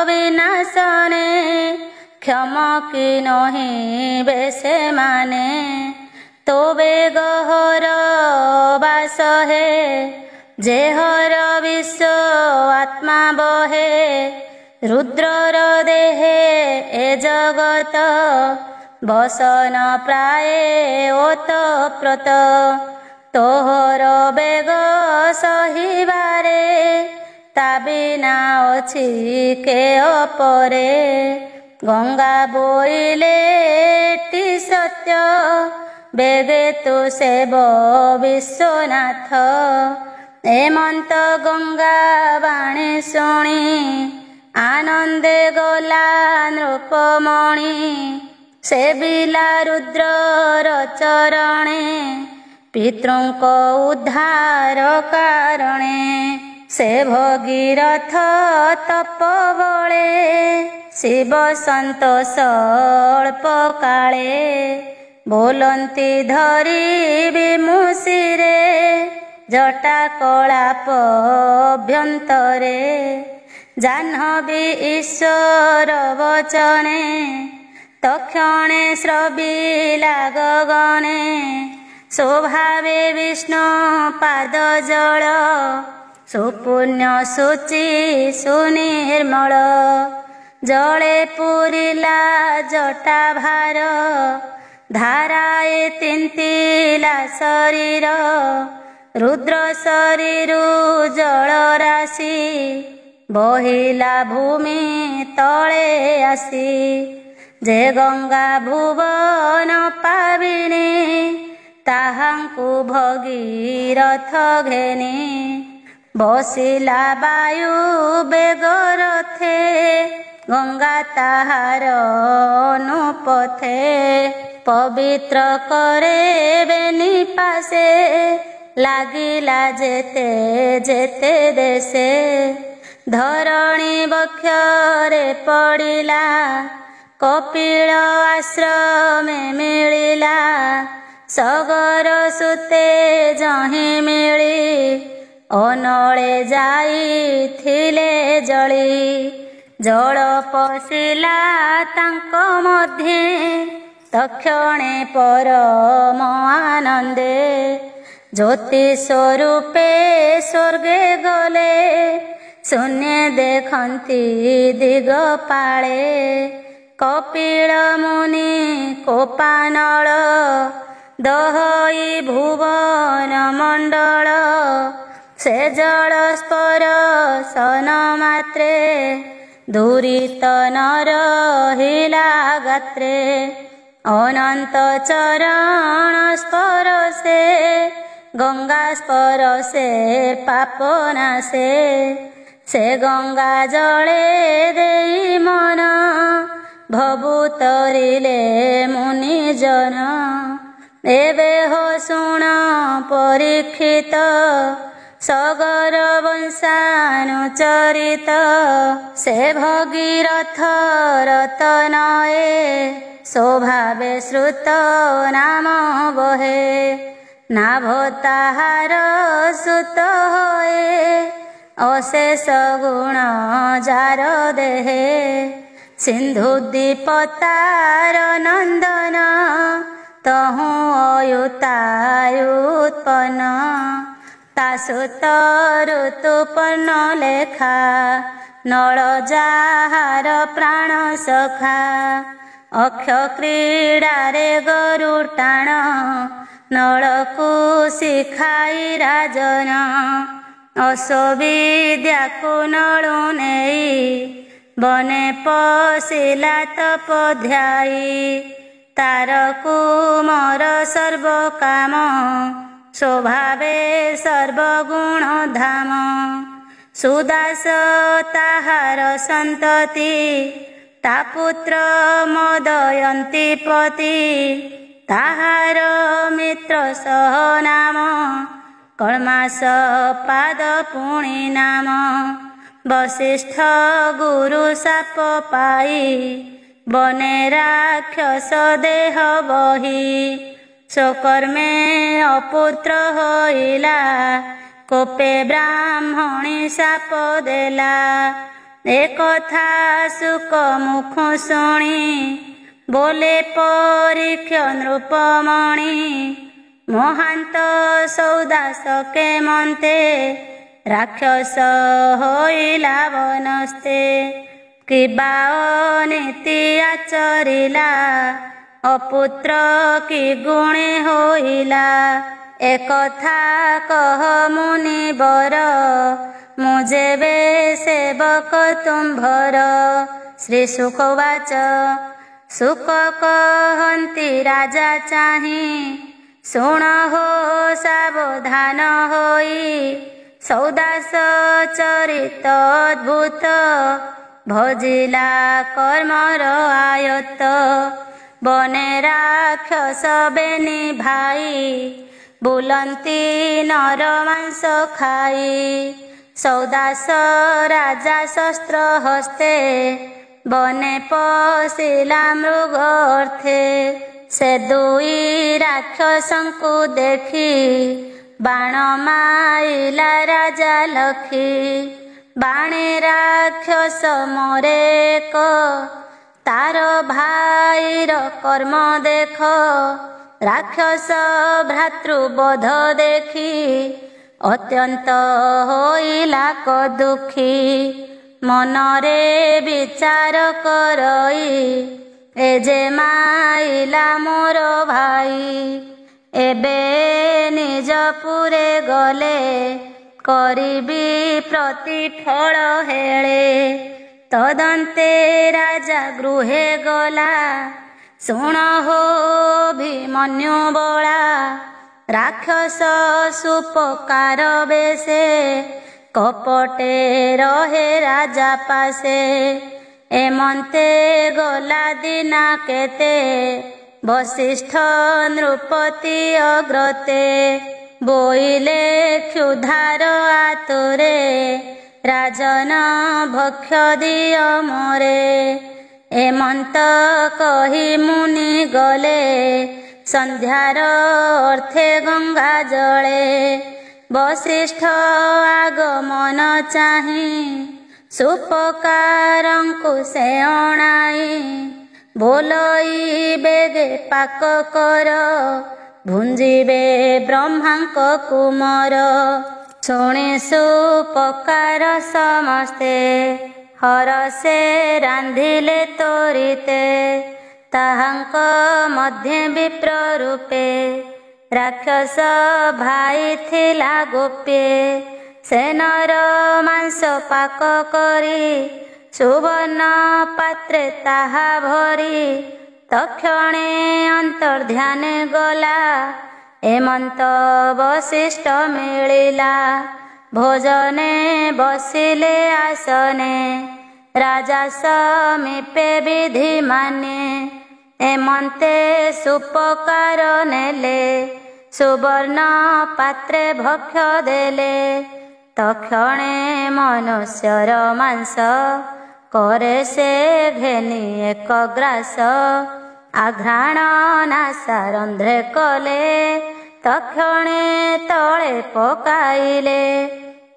A: विनाशने क्षम कि नहि बेसे माने तो बेगहर बास हे जेहर विश्व आत्मा बहे रुद्रर देहे ए जगत बसन प्राय ओतप्रोत तोहर बेग सहिबारे ता बिना अछि के अपरे गंगा बोइले टी सत्य बेगे तु सेव विश्वनाथ एमंत गंगा बाणी शुणी आनंदे गला नृपमणि सेविला रुद्रर चरणे पितृंको उद्धार कारणे से भगीरथ तप बळे शिव संतोष अल्प काळे बोलंती धरी विमुषिरे जटा कलाप अभ्यंतरे जाह्नवी ईश्वर वचने तक्षणे श्रविला गगने स्वभावे विष्णु पाद जल सुपुण्य शुचि सुनिर्मल जले पूरिला जटा भार धाराए तिंतिला शरीर रुद्र शरीरु जल राशि बहिला भूमि तले आसी जे गंगा भुवन पाविनी ताहांकु भगीरथ घेनी बसिला वायु बेगरथे गंगा ताहार अनुपथे पवित्र करे बेनी पासे लागिला जेते जेते देशे धरणी बक्षरे पड़िला कपिल आश्रमे मिलिला सगर सुते जहि मिली अनळे जाइथिले जळी जल पशिला तांक मध्ये तक्षणे परम आनंदे ज्योति स्वरूपे स्वर्गे गले शून्य देखंती दिगपाळे कपिल मुनि कोपानल दहई भुवन मंडल से जल स्पर्शन मात्रे दूरित नर हिला गात्रे अनंत चरण स्पर्शे गंगा स्पर्शे पापनाशे से गंगा जले देई मन भभूतरिले मुनिजन एबे हो शुण परीक्षित सगर वंशानुचरित से भगीरथ रतनए स्वभावे श्रुत नाम बहे नाभ ताहार सुत होए अशेष गुण जार देहे सिंधुद्वीप तार नंदन तहु अयुतायुत्पन्न तासुत ऋतुपन्न लेखा नल जाहार प्राण सखा अक्ष क्रीडारे गरुटाण नलकु शिखाई राजन ଅସବିଦ୍ୟାକୁ ନଳୁ ନେଇ ବନେ ପଶିଲା ତପଧ୍ୟାୟୀ। ତାରକୁ ମୋର ସର୍ବକାମ ସ୍ୱଭାବେ ସର୍ବଗୁଣ ଧାମ। ସୁଦାସ ତାହାର ସନ୍ତତି ତା ପୁତ୍ର ମଦୟନ୍ତୀ ପତି। ତାହାର ମିତ୍ର ସହ ନାମ କଳ୍ମାସ ପାଦ ପୁଣି ନାମ। ବଶିଷ୍ଠ ଗୁରୁ ସାପ ପାଇ ବନେ ରାକ୍ଷସ ଦେହ ବହି। ସ୍ୱକର୍ମେ ଅପୁତ୍ର ହୋଇଲା କୋପେ ବ୍ରାହ୍ମଣୀ ସାପ ଦେଲା। ଏକଥା ଶୁକ ମୁଖ ଶୁଣି ବୋଲେ ପରୀକ୍ଷ ନୃପମଣି। ମହାନ୍ତ ସୌଦାସ କେମନ୍ତେ ରାକ୍ଷସ ହୋଇଲା ବନସ୍ତେ। କିବା ଅନୀତି ଆଚରିଲା ଅପୁତ୍ର କି ଗୁଣେ ହୋଇଲା। ଏକଥା କହ ମୁନିବର ମୁଁ ଯେବେ ସେବକ ତୁମ୍ଭର। ଶ୍ରୀ ଶୁକବାଚ ଶୁକ କହନ୍ତି ରାଜା ଚାହିଁ ଶୁଣ ହୋ ସାବଧାନ ହୋଇ। ସୌଦାସ ଚରିତ ଅଦ୍ଭୁତ ଭଜିଲା କର୍ମର ଆୟତ। ବନେ ରାକ୍ଷସ ବେନି ଭାଇ ବୁଲନ୍ତି ନର ମାଂସ ଖାଇ। ସୌଦାସ ରାଜା ଶସ୍ତ୍ର ହସ୍ତେ ବନେ ପଶିଲା ମୃଗ ଅର୍ଥେ। ସେ ଦୁଇ ରାକ୍ଷସଙ୍କୁ ଦେଖି ବାଣ ମାଇଲା ରାଜା ଲଖି। ବାଣେ ରାକ୍ଷସ ମରେ ଏକ ତାର ଭାଇର କର୍ମ ଦେଖ। ରାକ୍ଷସ ଭ୍ରାତୃବଧ ଦେଖି ଅତ୍ୟନ୍ତ ହୋଇଲା କଦୁଃଖୀ। ମନରେ ବିଚାର କରଇ ଏ ଯେ ମାଇଲା ମୋର ଭାଇ। ଏବେ ନିଜ ପୁରେ ଗଲେ କରିବି ପ୍ରତିଫଳ ହେଳେ। ତଦନ୍ତେ ରାଜା ଗୃହେ ଗଲା ଶୁଣ ହୋ ଅଭିମନ୍ୟୁ ବଳା। ରାକ୍ଷସ ସୁପକାର ବେଶେ କପଟେ ରହେ ରାଜା ପାଶେ। ଏମନ୍ତେ ଗଲା ଦିନା କେତେ ବଶିଷ୍ଠ ନୃପତି ଅଗ୍ରତେ। ବୋଇଲେ କ୍ଷୁଧାର ଆତୁରେ ରାଜନ ଭକ୍ଷ ଦିଅ ମୋରେ। ଏମନ୍ତ କହି ମୁନି ଗଲେ ସନ୍ଧ୍ୟାର ଅର୍ଥେ ଗଙ୍ଗା ଜଳେ। ବଶିଷ୍ଠ ଆଗମନ ଚାହିଁ ସୁପକାରଙ୍କୁ ସେ ଅଣାଇ। ବୋଲଇ ବେଗେ ପାକ କର ଭୁଞ୍ଜିବେ ବ୍ରହ୍ମାଙ୍କ କୁମର। ଶୁଣି ସୁପକାର ସମସ୍ତେ ହରସେ ରାନ୍ଧିଲେ ତୋରିତେ। ତାହାଙ୍କ ମଧ୍ୟେ ବିପ୍ର ରୂପେ ରାକ୍ଷସ ଭାଇ ଥିଲା ଗୋପେ। ସେ ନର ମାଂସ ପାକ କରି ସୁବର୍ଣ୍ଣ ପାତ୍ରେ ତାହା ଭରି। ତକ୍ଷଣେ ଅନ୍ତର୍ଧ୍ୟାନେ ଗଲା ଏମନ୍ତ ବଶିଷ୍ଠ ମିଳିଲା। ଭୋଜନେ ବସିଲେ ଆସନେ ରାଜା ସମୀପେ ବିଧି ମାନେ। ଏମନ୍ତେ ସୁପକାର ନେଲେ ସୁବର୍ଣ୍ଣ ପାତ୍ରେ ଭକ୍ଷ ଦେଲେ। ତକ୍ଷଣେ ମନୁଷ୍ୟର ମାଂସ କରେ ସେ ଘେନି ଏକ ଗ୍ରାସ। ଆଘ୍ରାଣ ନାସା ରନ୍ଧ୍ରେ କଲେ ତକ୍ଷଣେ ତଳେ ପକାଇଲେ।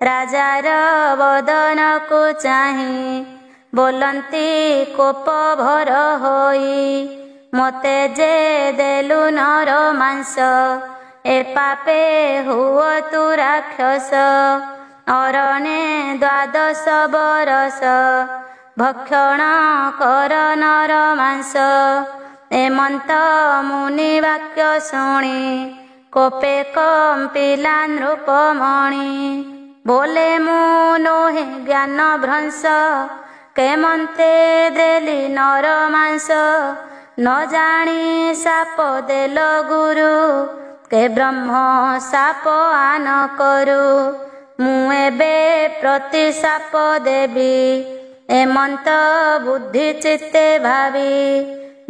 A: ରାଜାର ବଦନକୁ ଚାହିଁ ବୋଲନ୍ତି କୋପ ଭର ହୋଇ। ମୋତେ ଯେ ଦେଲୁ ନର ମାଂସ ଏ ପାପେ ହୁଅ ତୁ ରାକ୍ଷସ। ଅରଣେ 12 ବରଷ ଭକ୍ଷଣ କର ନର ମାଂସ। ଏମନ୍ତ ମୁନି ବାକ୍ୟ ଶୁଣି କୋପେ କମ୍ପିଲା ନୃପମଣି। बोले मु नोहे ज्ञान भ्रंश केमंते देली नर मांस न जानी साप देल गुरु के ब्रह्म साप आन करू मुएबे प्रति साप देवी एमंत बुद्धि चित्ते भावी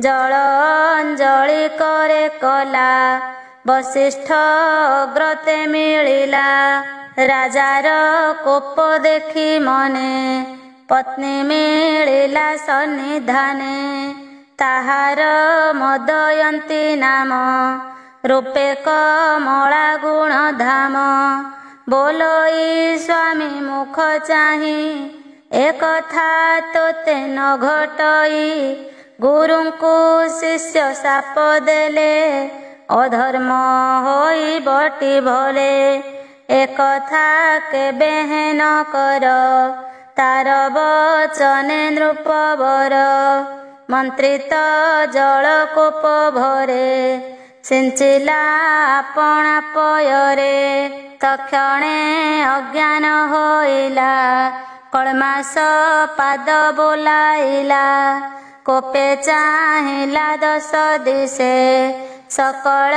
A: जल अंजलि करे कला वशिष्ठ अग्रते मिलिला राजार कोप देखी मने पत्नी मिलिला सन्निधाने ताहार मदयंती नाम रूपे कमला गुण धाम बोलोई स्वामी मुख चाही एक था तोते न घटई गुरुଙ୍କୁ शिष्य साप देले अधर्म होई बटी भले एक था केबे हेन कर तार वचने नृपवर मंत्रित जल कोप भरे सिंचिला अपना पयरे तक्षणे अज्ञान होइला कलमास पाद बोलाइला कोपे चाहिला दश दिशे सकल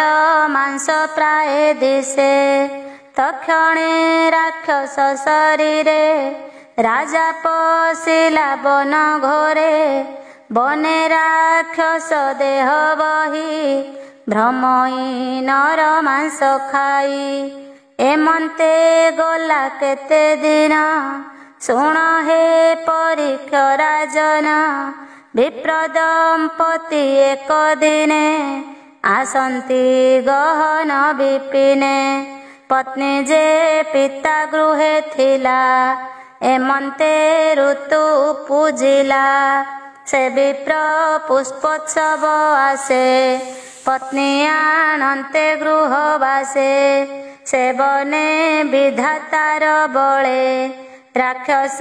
A: मांस प्राय दिशे तक्षणे राक्षस शरीरे राजा पशिला वन घोरे बने राक्षस देह बही भ्रमई नर मांस खाई एमंते गला केते दिन शुण हे परीक्ष राजन विप्रदंपति एक दिने आसंती गहन विपिने पत्नी जे पिता गृहे थिला एमंते ऋतु पूजिला से विप्र पुष्पोत्सव आसे पत्नी आनन्ते गृहवासे सेवने विधातार बळे राक्षस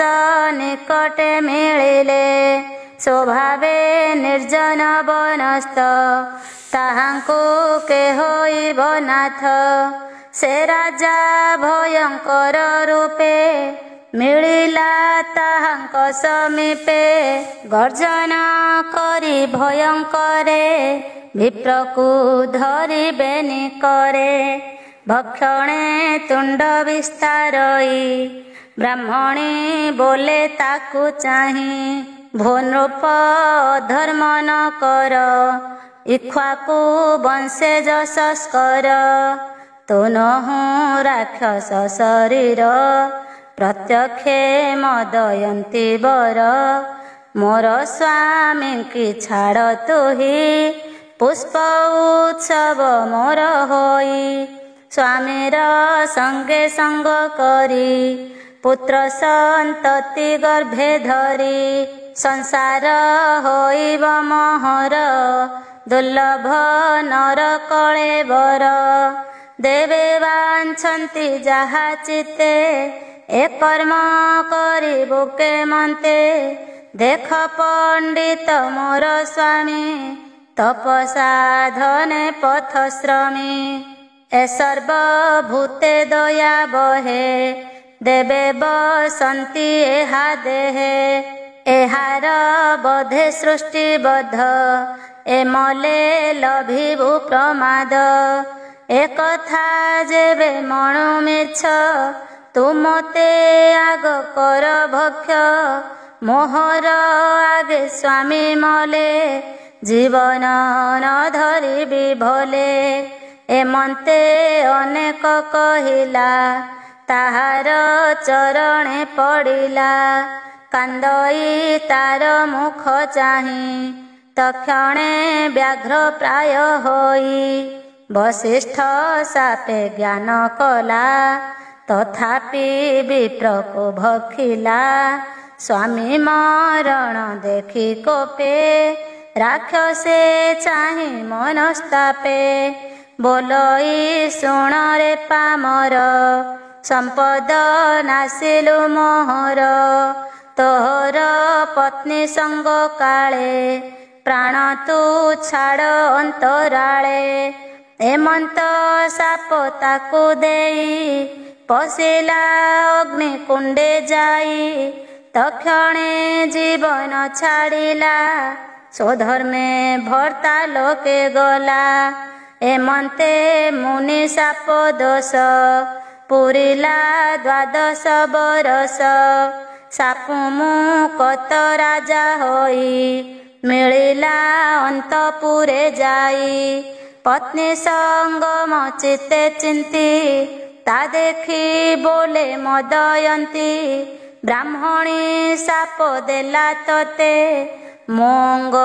A: निकटे मिलिले स्वभावे निर्जन बनस्थ ताहांकु के होइब नाथ से राजा भयंकर रूपे मिलिला ताहांक समीपे गर्जन करी भयंकरे विप्रकु धरिबे निकरे भक्षणे तुंड विस्तारई ब्राह्मणी बोले ताकु चाही भोनृप धर्म न कर इक्ष्वाकु वंशे जशस्कर तो नहु राक्षस शरीर प्रत्यक्षे मदयंती वर मोर स्वामी की छाड़ तुही पुष्प उत्सव मोर होई स्वामीर संगे संग करी पुत्र संतति गर्भे धरी संसार होइब मोहर दुर्लभ नर कळेबर देवे वांछन्ति जाहा चित्ते ए कर्म करिबु के मन्ते देख पंडित मोर स्वामी तपसाधने पथश्रमी ए सर्वभूते दया बहे देवे बसन्ति एहा देहे एहार बधे सृष्टिबद्ध ए मले लभिबु प्रमाद एकथा जेबे मणु मिछ तू मते आग कर भक्ष मोहर आगे स्वामी मले जीवन न धरिबि भले एमंते अनेक कहिला ताहार चरणे पड़िला कांदई तार मुख चाही तक्षणे व्याघ्र प्राय होई वशिष्ठ सापे ज्ञान कला तथापि विप्रको भक्षिला स्वामी मरण देखि कोपे राक्षसे चाही मनस्तापे बोलई शुण रे पामर संपद नासिलु मोहर तोहर पत्नी संग काले प्राण तू छाड़ अंतराले एमंत साप ताकु देई ପଶିଲା ଅଗ୍ନିକୁଣ୍ଡେ ଯାଇ ତକ୍ଷଣେ ଜୀବନ ଛାଡ଼ିଲା। ସ୍ୱଧର୍ମେ ଭର୍ତ୍ତା ଲୋକେ ଗଲା ଏମନ୍ତେ ମୁନି ସାପ ଦୋଷ ପୁରିଲା 12 ବରଷ। ସାପୁ ମୁକତ ରାଜା ହୋଇ ମିଳିଲା ଅନ୍ତପୁରେ ଯାଇ। ପତ୍ନୀ ସଙ୍ଗମ ଚିତେ ଚିନ୍ତି ତା ଦେଖି ବୋଲେ ମଦୟନ୍ତୀ। ବ୍ରାହ୍ମଣୀ ସାପ ଦେଲା ତତେ ମଙ୍ଗ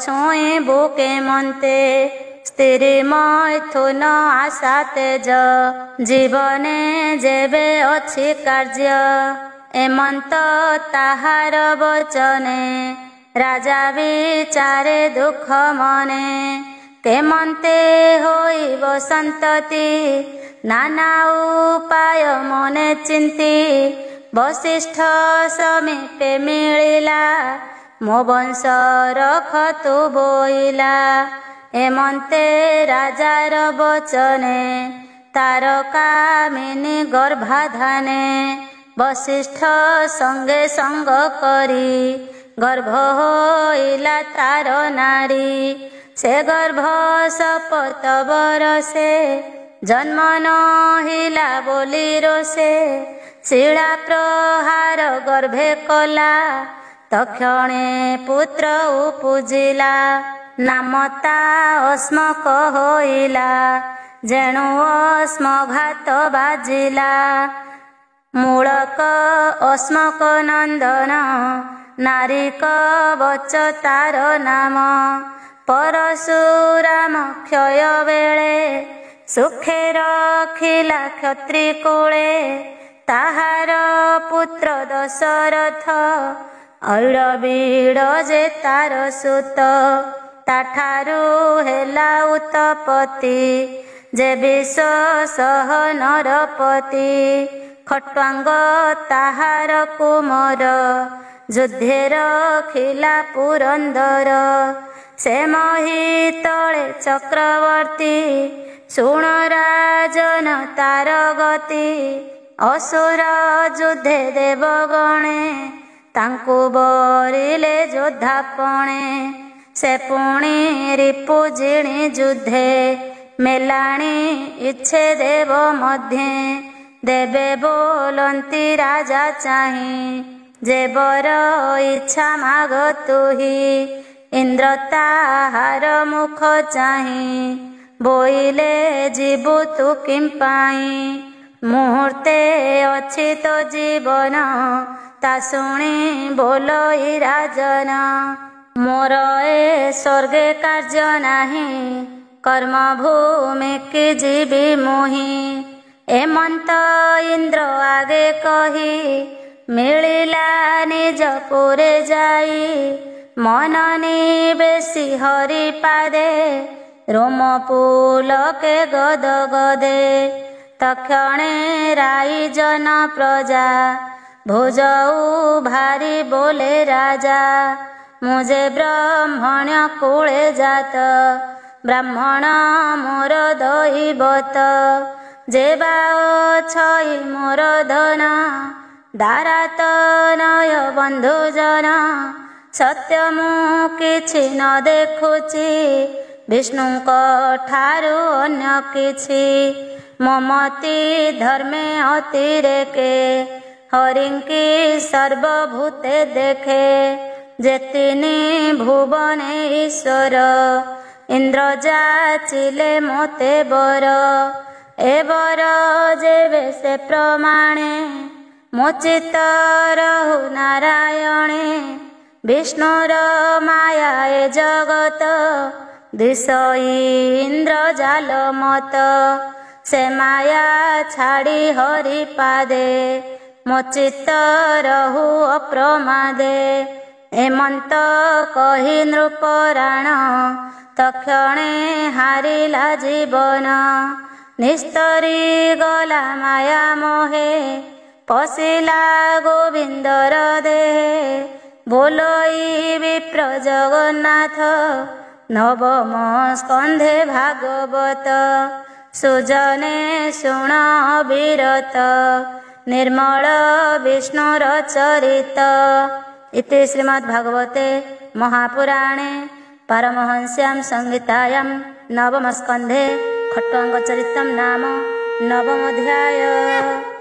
A: ଛୁଇଁବୁ କେମନ୍ତେ। ସ୍ତ୍ରୀ ମୈଥୁନ ଆଶା ତେଜ ଜୀବନେ ଯେବେ ଅଛି କାର୍ଯ୍ୟ। ଏମନ୍ତ ତାହାର ବଚନେ ରାଜା ବିଚାରେ ଦୁଃଖ ମନେ। କେମନ୍ତେ ହୋଇବ ସନ୍ତତି ନାନା ଉପାୟ ମନେ ଚିନ୍ତି। ବଶିଷ୍ଠ ସମୀପେ ମିଳିଲା ମୋ ବଂଶ ରଖ ତୁ ବୋଇଲା। ଏମନ୍ତେ ରାଜାର ବଚନେ ତାର କାମିନୀ ଗର୍ଭାଧାନେ। ବଶିଷ୍ଠ ସଙ୍ଗେ ସଙ୍ଗ କରି ଗର୍ଭ ହୋଇଲା ତାର ନାରୀ। ସେ ଗର୍ଭ ଶପଥ ବରଷେ ଜନ୍ମ ନହିଲା ବୋଲି ରୋଷେ। ଶିଳା ପ୍ରହାର ଗର୍ଭେ କଲା ତକ୍ଷଣେ ପୁତ୍ର ଉପୁଜିଲା। ନାମ ତା ଅସ୍ମକ ହୋଇଲା ଯେଣୁ ଅସ୍ମଘାତ ବାଜିଲା। ମୂଳକ ଅସ୍ମକ ନନ୍ଦନ ନାରିକ ବଚ ତାର ନାମ। ପରଶୁରାମ କ୍ଷୟ ବେଳେ ସୁଖେ ରଖିଲା କ୍ଷତ୍ରି କୂଳେ। ତାହାର ପୁତ୍ର ଦଶରଥ ଐଳବିଡ଼ ଯେ ତାର ସୁତ। ତାଠାରୁ ହେଲା ଉତ୍ତପତି ଯେ ବିଶ୍ୱ ସହ ନରପତି। ଖଟ୍ୱାଙ୍ଗ ତାହାର କୁମର ଯୁଦ୍ଧେ ରଖିଲା ପୁରନ୍ଦର। ସେ ମହି ତଳେ ଚକ୍ରବର୍ତ୍ତୀ ଶୁଣ ରାଜନ ତାର ଗତି। ଅସୁର ଯୁଦ୍ଧେ ଦେବଗଣେ ତାଙ୍କୁ ବରିଲେ ଯୋଦ୍ଧାପଣେ। ସେ ପୁଣି ରିପୁଜିଣି ଯୁଦ୍ଧେ ମେଲାଣି ଇଚ୍ଛେ ଦେବ ମଧ୍ୟେ। ଦେବେ ବୋଲନ୍ତି ରାଜା ଚାହିଁ ଯେ ବର ଇଚ୍ଛା ମାଗ ତୁହି। ଇନ୍ଦ୍ର ତାହାର ମୁଖ ଚାହିଁ ବୋଇଲେ ଯିବୁ ତୁ କିମ୍ପାଇଁ। ମୁହୂର୍ତ୍ତେ ଅଛି ତୋ ଜୀବନ ତା ଶୁଣି ବୋଲଇ ରାଜନ। ମୋର ଏ ସ୍ୱର୍ଗେ କାର୍ଯ୍ୟ ନାହିଁ କର୍ମଭୂମି କି ଯିବି ମୁହିଁ। ଏମନ୍ତ ଇନ୍ଦ୍ର ଆଗେ କହି ମିଳିଲା ନିଜ ପୁରେ ଯାଇ। ମନ ନିବେଶି ହରି ପାଦେ ରୋମ ପୁଲକେ ଗଦ ଗଦେ। ତକ୍ଷଣେ ରାଇଜନ ପ୍ରଜା ଭୁଜଉ ଭାରି ବୋଲେ ରାଜା। ମୁଁ ଯେ ବ୍ରହ୍ମଣ୍ୟ କୂଳେ ଜାତ ବ୍ରାହ୍ମଣ ମୋର ଦୈବତ। ଯେ ବା ଅଛଇ ମୋର ଧନ ଦାରାତ ନୟ ବନ୍ଧୁଜନ। ସତ୍ୟ ମୁଁ କିଛି ନ ଦେଖୁଛି ବିଷ୍ଣୁଙ୍କ ଠାରୁ ଅନ୍ୟ କିଛି। ମମତି ଧର୍ମେ ଅତିରେକେ ହରିଙ୍କି ସର୍ବଭୂତେ ଦେଖେ। ଯେ ତିନି ଭୁବନେ ଈଶ୍ୱର ଇନ୍ଦ୍ର ଯାଚିଲେ ମୋତେ ବର। ଏ ବର ଯେବେ ସେ ପ୍ରମାଣେ ମୋ ଚିତ୍ତ ରହୁ ନାରାୟଣେ। ବିଷ୍ଣୁର ମାୟା ଏ ଜଗତ ଦିଶଇ ଇନ୍ଦ୍ର ଜାଲ ମତ। ସେ ମାୟା ଛାଡ଼ି ହରି ପାଦେ ମୋ ଚିତ୍ତ ରହୁ ଅପ୍ରମାଦେ। ଏମନ୍ତ କହି ନୃପରାଣ ତକ୍ଷଣେ ହାରିଲା ଜୀବନ। ନିସ୍ତରୀ ଗଲା ମାୟା ମୋହେ ପଶିଲା ଗୋବିନ୍ଦର ଦେହେ। ବୋଲଇ ବିପ୍ର ଜଗନ୍ନାଥ ନବମ ସ୍କନ୍ଧେ ଭାଗବତ। सुजने शुण विरत निर्मल विष्णुर चरित। इति श्रीमद्भागवते महापुराणे पारमहंस्यां संहितायां नवमस्कन्धे खट्वाङ्गचरितं नाम नवमोऽध्यायः।